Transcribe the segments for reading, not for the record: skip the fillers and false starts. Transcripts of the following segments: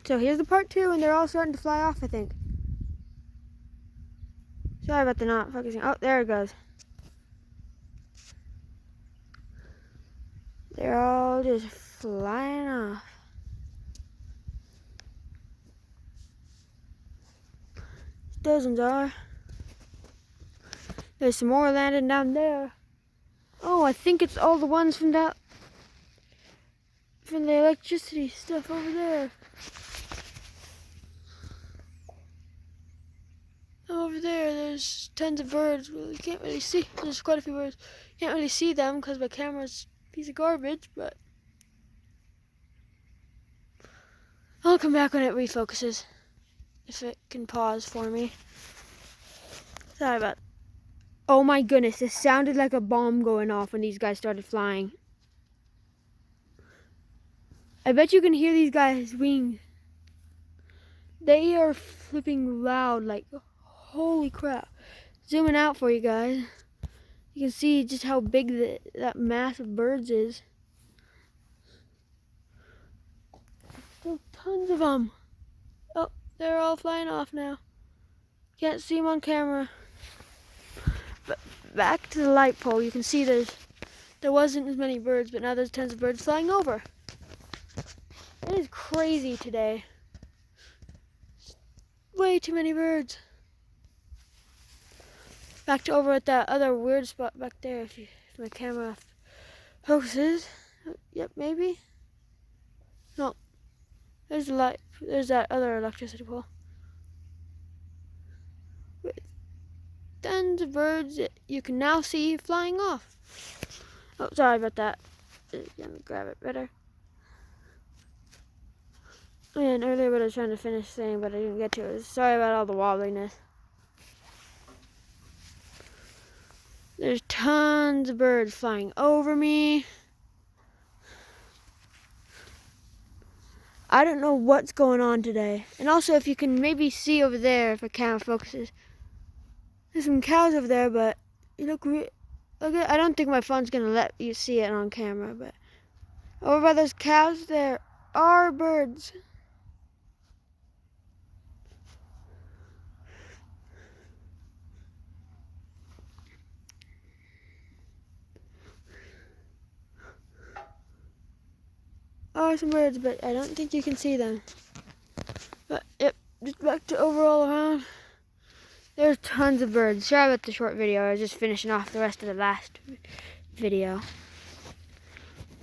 So here's the part 2, and they're all starting to fly off, I think. Sorry about the not focusing. Oh, there it goes. They're all just flying off. Dozens are. There's some more landing down there. Oh, I think it's all the ones from the electricity stuff over there. Over there, there's tons of birds. Well, you can't really see. There's quite a few birds. You can't really see them because my camera's a piece of garbage, but I'll come back when it refocuses. If it can pause for me. Sorry about. Oh my goodness, this sounded like a bomb going off when these guys started flying. I bet you can hear these guys' wings. They are flipping loud, like holy crap. Zooming out for you guys. You can see just how big that mass of birds is. There's tons of them. Oh, they're all flying off now. Can't see them on camera. But back to the light pole, you can see there wasn't as many birds, but now there's tons of birds flying over. It is crazy today. Way too many birds. Back to over at that other weird spot back there, if my camera focuses. Yep, maybe. No. There's the light. There's that other electricity pole. With tons of birds that you can now see flying off. Oh, sorry about that. Let me grab it better. And earlier what I was trying to finish saying, but I didn't get to it. Sorry about all the wobbliness. There's tons of birds flying over me. I don't know what's going on today. And also, if you can maybe see over there, if a camera focuses, there's some cows over there, but you look I don't think my phone's gonna let you see it on camera, but over by those cows, there are birds. Are some birds, but I don't think you can see them. But yep, just back to overall around. There's tons of birds. Sorry about the short video. I was just finishing off the rest of the last video.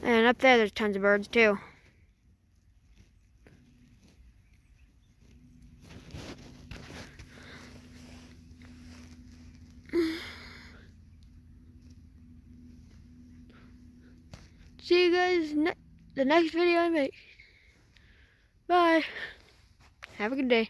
And up there's tons of birds too. See you guys the next video I make. Bye. Have a good day.